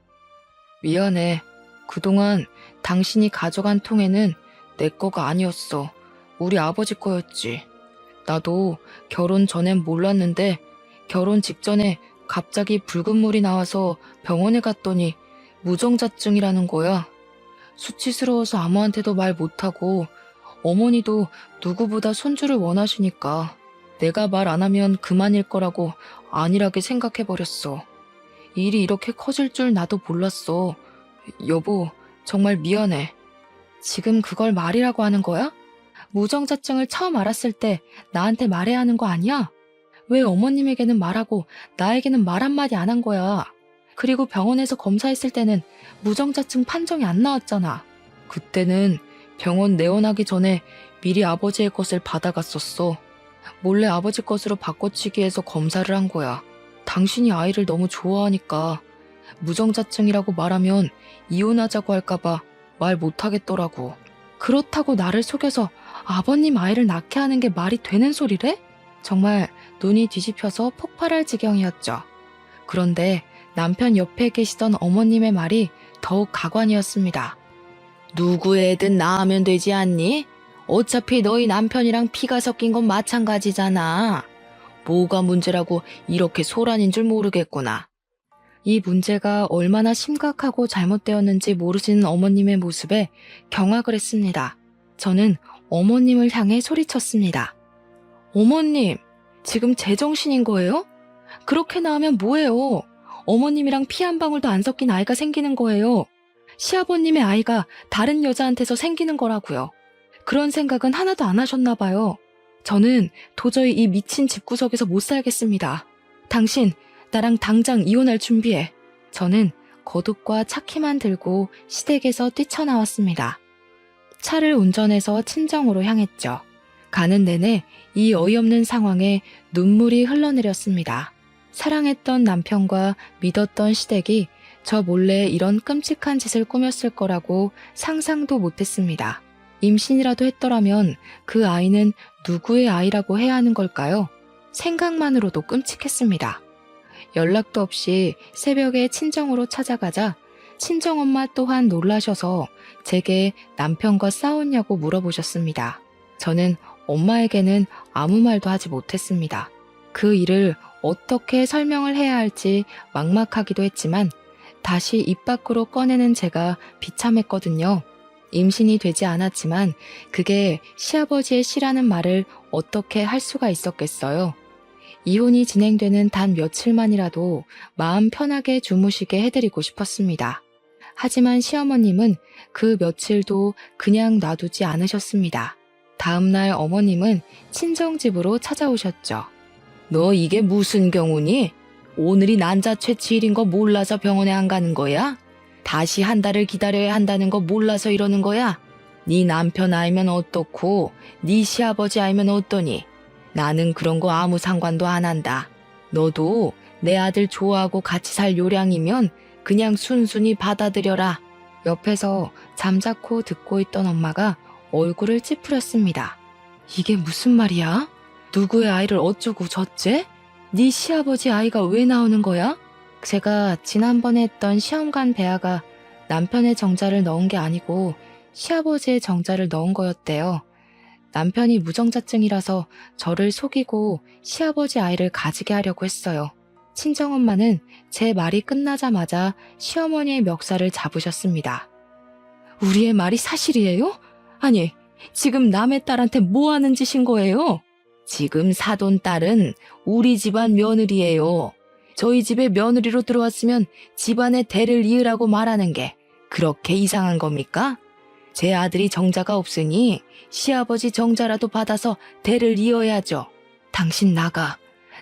미안해. 그동안 당신이 가져간 통에는 내 거가 아니었어. 우리 아버지 거였지. 나도 결혼 전엔 몰랐는데 결혼 직전에 갑자기 붉은 물이 나와서 병원에 갔더니 무정자증이라는 거야. 수치스러워서 아무한테도 말 못하고 어머니도 누구보다 손주를 원하시니까 내가 말 안 하면 그만일 거라고 안일하게 생각해버렸어. 일이 이렇게 커질 줄 나도 몰랐어. 여보, 정말 미안해. 지금 그걸 말이라고 하는 거야? 무정자증을 처음 알았을 때 나한테 말해야 하는 거 아니야? 왜 어머님에게는 말하고 나에게는 말 한마디 안 한 거야? 그리고 병원에서 검사했을 때는 무정자증 판정이 안 나왔잖아. 그때는 병원 내원하기 전에 미리 아버지의 것을 받아갔었어. 몰래 아버지 것으로 바꿔치기 해서 검사를 한 거야. 당신이 아이를 너무 좋아하니까 무정자증이라고 말하면 이혼하자고 할까봐 말 못하겠더라고. 그렇다고 나를 속여서 아버님 아이를 낳게 하는 게 말이 되는 소리래? 정말 눈이 뒤집혀서 폭발할 지경이었죠. 그런데 남편 옆에 계시던 어머님의 말이 더욱 가관이었습니다. 누구 애든 낳으면 되지 않니? 어차피 너희 남편이랑 피가 섞인 건 마찬가지잖아. 뭐가 문제라고 이렇게 소란인 줄 모르겠구나. 이 문제가 얼마나 심각하고 잘못되었는지 모르시는 어머님의 모습에 경악을 했습니다. 저는 어머님을 향해 소리쳤습니다. 어머님, 지금 제정신인 거예요? 그렇게 나오면 뭐예요? 어머님이랑 피 한 방울도 안 섞인 아이가 생기는 거예요. 시아버님의 아이가 다른 여자한테서 생기는 거라고요. 그런 생각은 하나도 안 하셨나 봐요. 저는 도저히 이 미친 집구석에서 못 살겠습니다. 당신, 나랑 당장 이혼할 준비해. 저는 거둑과 차키만 들고 시댁에서 뛰쳐나왔습니다. 차를 운전해서 친정으로 향했죠. 가는 내내 이 어이없는 상황에 눈물이 흘러내렸습니다. 사랑했던 남편과 믿었던 시댁이 저 몰래 이런 끔찍한 짓을 꾸몄을 거라고 상상도 못했습니다. 임신이라도 했더라면 그 아이는 누구의 아이라고 해야 하는 걸까요? 생각만으로도 끔찍했습니다. 연락도 없이 새벽에 친정으로 찾아가자 친정엄마 또한 놀라셔서 제게 남편과 싸웠냐고 물어보셨습니다. 저는 엄마에게는 아무 말도 하지 못했습니다. 그 일을 어떻게 설명을 해야 할지 막막하기도 했지만 다시 입 밖으로 꺼내는 제가 비참했거든요. 임신이 되지 않았지만 그게 시아버지의 시라는 말을 어떻게 할 수가 있었겠어요. 이혼이 진행되는 단 며칠만이라도 마음 편하게 주무시게 해드리고 싶었습니다. 하지만 시어머님은 그 며칠도 그냥 놔두지 않으셨습니다. 다음날 어머님은 친정집으로 찾아오셨죠. 너 이게 무슨 경우니? 오늘이 난자 채취일인 거 몰라서 병원에 안 가는 거야? 다시 한 달을 기다려야 한다는 거 몰라서 이러는 거야? 네 남편 알면 어떻고 네 시아버지 알면 어떠니? 나는 그런 거 아무 상관도 안 한다. 너도 내 아들 좋아하고 같이 살 요량이면 그냥 순순히 받아들여라. 옆에서 잠자코 듣고 있던 엄마가 얼굴을 찌푸렸습니다. 이게 무슨 말이야? 누구의 아이를 어쩌고 저째? 네 시아버지 아이가 왜 나오는 거야? 제가 지난번에 했던 시험관 배아가 남편의 정자를 넣은 게 아니고 시아버지의 정자를 넣은 거였대요. 남편이 무정자증이라서 저를 속이고 시아버지 아이를 가지게 하려고 했어요. 친정엄마는 제 말이 끝나자마자 시어머니의 멱살을 잡으셨습니다. 우리의 말이 사실이에요? 아니, 지금 남의 딸한테 뭐 하는 짓인 거예요? 지금 사돈 딸은 우리 집안 며느리예요. 저희 집에 며느리로 들어왔으면 집안의 대를 이으라고 말하는 게 그렇게 이상한 겁니까? 제 아들이 정자가 없으니 시아버지 정자라도 받아서 대를 이어야죠. 당신 나가.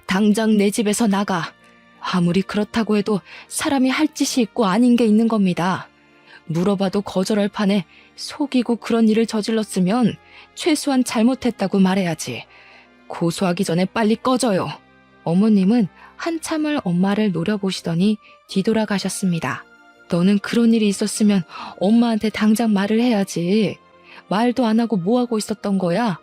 당장 내 집에서 나가. 아무리 그렇다고 해도 사람이 할 짓이 있고 아닌 게 있는 겁니다. 물어봐도 거절할 판에 속이고 그런 일을 저질렀으면 최소한 잘못했다고 말해야지. 고소하기 전에 빨리 꺼져요. 어머님은 한참을 엄마를 노려보시더니 뒤돌아가셨습니다. 너는 그런 일이 있었으면 엄마한테 당장 말을 해야지. 말도 안 하고 뭐 하고 있었던 거야?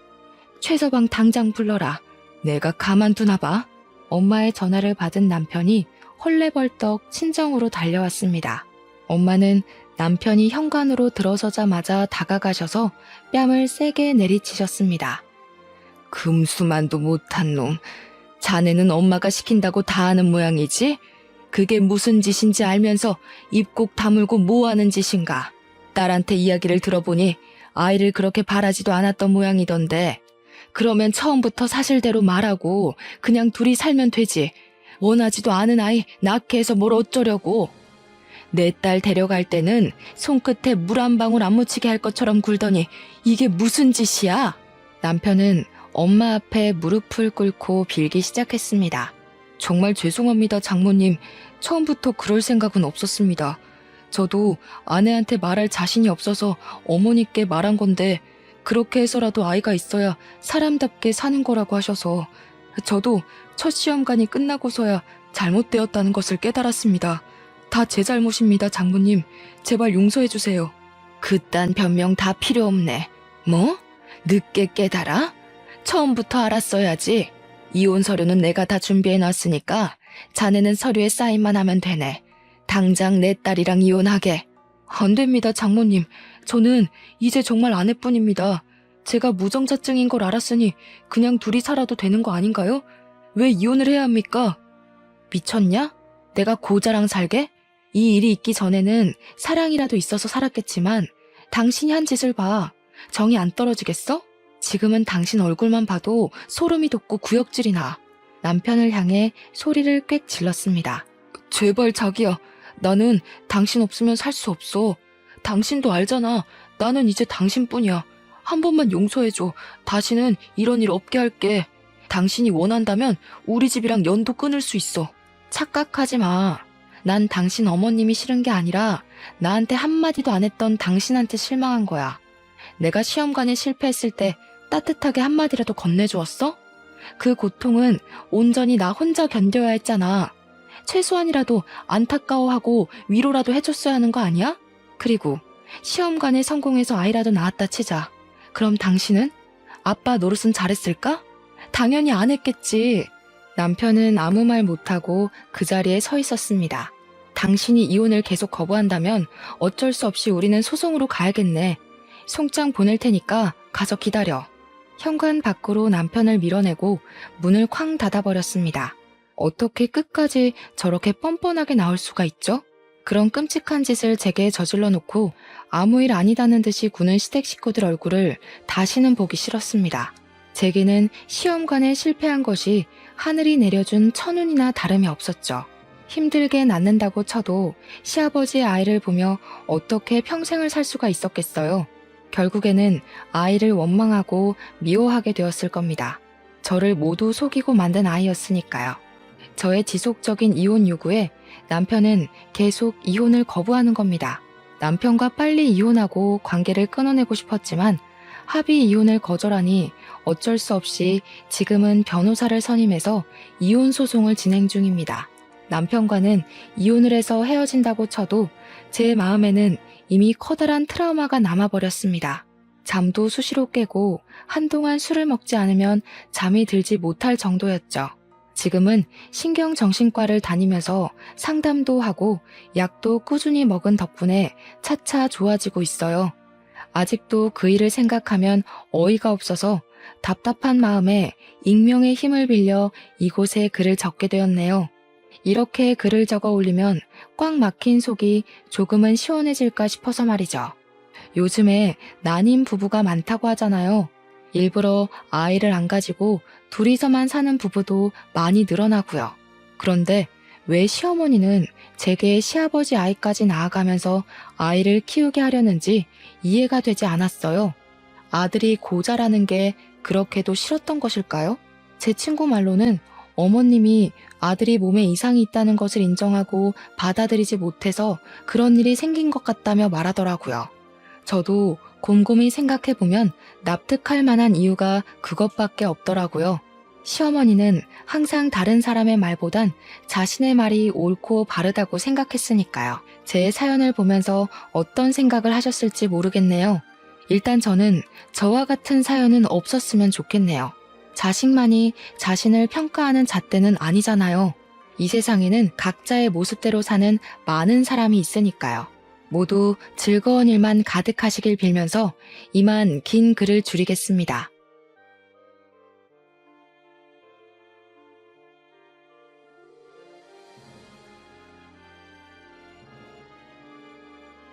최서방 당장 불러라. 내가 가만두나 봐. 엄마의 전화를 받은 남편이 헐레벌떡 친정으로 달려왔습니다. 엄마는 남편이 현관으로 들어서자마자 다가가셔서 뺨을 세게 내리치셨습니다. 금수만도 못한 놈. 자네는 엄마가 시킨다고 다 하는 모양이지? 그게 무슨 짓인지 알면서 입 꼭 다물고 뭐 하는 짓인가? 딸한테 이야기를 들어보니 아이를 그렇게 바라지도 않았던 모양이던데 그러면 처음부터 사실대로 말하고 그냥 둘이 살면 되지. 원하지도 않은 아이 낳게 해서 뭘 어쩌려고. 내 딸 데려갈 때는 손끝에 물 한 방울 안 묻히게 할 것처럼 굴더니 이게 무슨 짓이야? 남편은 엄마 앞에 무릎을 꿇고 빌기 시작했습니다. 정말 죄송합니다, 장모님. 처음부터 그럴 생각은 없었습니다. 저도 아내한테 말할 자신이 없어서 어머니께 말한 건데 그렇게 해서라도 아이가 있어야 사람답게 사는 거라고 하셔서 저도 첫 시험관이 끝나고서야 잘못되었다는 것을 깨달았습니다. 다 제 잘못입니다, 장모님. 제발 용서해 주세요. 그딴 변명 다 필요 없네. 뭐? 늦게 깨달아? 처음부터 알았어야지. 이혼 서류는 내가 다 준비해놨으니까 자네는 서류에 사인만 하면 되네. 당장 내 딸이랑 이혼하게. 안 됩니다, 장모님. 저는 이제 정말 아내뿐입니다. 제가 무정자증인 걸 알았으니 그냥 둘이 살아도 되는 거 아닌가요? 왜 이혼을 해야 합니까? 미쳤냐? 내가 고자랑 살게? 이 일이 있기 전에는 사랑이라도 있어서 살았겠지만 당신이 한 짓을 봐. 정이 안 떨어지겠어? 지금은 당신 얼굴만 봐도 소름이 돋고 구역질이 나. 남편을 향해 소리를 꽥 질렀습니다. 제발 자기야. 나는 당신 없으면 살 수 없어. 당신도 알잖아. 나는 이제 당신뿐이야. 한 번만 용서해줘. 다시는 이런 일 없게 할게. 당신이 원한다면 우리 집이랑 연도 끊을 수 있어. 착각하지 마. 난 당신 어머님이 싫은 게 아니라 나한테 한마디도 안 했던 당신한테 실망한 거야. 내가 시험관에 실패했을 때 따뜻하게 한마디라도 건네주었어? 그 고통은 온전히 나 혼자 견뎌야 했잖아. 최소한이라도 안타까워하고 위로라도 해줬어야 하는 거 아니야? 그리고 시험관에 성공해서 아이라도 낳았다 치자. 그럼 당신은? 아빠 노릇은 잘했을까? 당연히 안 했겠지. 남편은 아무 말 못하고 그 자리에 서 있었습니다. 당신이 이혼을 계속 거부한다면 어쩔 수 없이 우리는 소송으로 가야겠네. 송장 보낼 테니까 가서 기다려. 현관 밖으로 남편을 밀어내고 문을 쾅 닫아버렸습니다. 어떻게 끝까지 저렇게 뻔뻔하게 나올 수가 있죠? 그런 끔찍한 짓을 제게 저질러 놓고 아무 일 아니다는 듯이 구는 시댁 식구들 얼굴을 다시는 보기 싫었습니다. 제게는 시험관에 실패한 것이 하늘이 내려준 천운이나 다름이 없었죠. 힘들게 낳는다고 쳐도 시아버지의 아이를 보며 어떻게 평생을 살 수가 있었겠어요. 결국에는 아이를 원망하고 미워하게 되었을 겁니다. 저를 모두 속이고 만든 아이였으니까요. 저의 지속적인 이혼 요구에 남편은 계속 이혼을 거부하는 겁니다. 남편과 빨리 이혼하고 관계를 끊어내고 싶었지만 합의 이혼을 거절하니 어쩔 수 없이 지금은 변호사를 선임해서 이혼 소송을 진행 중입니다. 남편과는 이혼을 해서 헤어진다고 쳐도 제 마음에는 이미 커다란 트라우마가 남아버렸습니다. 잠도 수시로 깨고 한동안 술을 먹지 않으면 잠이 들지 못할 정도였죠. 지금은 신경정신과를 다니면서 상담도 하고 약도 꾸준히 먹은 덕분에 차차 좋아지고 있어요. 아직도 그 일을 생각하면 어이가 없어서 답답한 마음에 익명의 힘을 빌려 이곳에 글을 적게 되었네요. 이렇게 글을 적어 올리면 꽉 막힌 속이 조금은 시원해질까 싶어서 말이죠. 요즘에 난임 부부가 많다고 하잖아요. 일부러 아이를 안 가지고 둘이서만 사는 부부도 많이 늘어나고요. 그런데 왜 시어머니는 제게 시아버지 아이까지 낳아가면서 아이를 키우게 하려는지 이해가 되지 않았어요. 아들이 고자라는 게 그렇게도 싫었던 것일까요? 제 친구 말로는 어머님이 아들이 몸에 이상이 있다는 것을 인정하고 받아들이지 못해서 그런 일이 생긴 것 같다며 말하더라고요. 저도 곰곰이 생각해보면 납득할 만한 이유가 그것밖에 없더라고요. 시어머니는 항상 다른 사람의 말보단 자신의 말이 옳고 바르다고 생각했으니까요. 제 사연을 보면서 어떤 생각을 하셨을지 모르겠네요. 일단 저는 저와 같은 사연은 없었으면 좋겠네요. 자식만이 자신을 평가하는 잣대는 아니잖아요. 이 세상에는 각자의 모습대로 사는 많은 사람이 있으니까요. 모두 즐거운 일만 가득하시길 빌면서 이만 긴 글을 줄이겠습니다.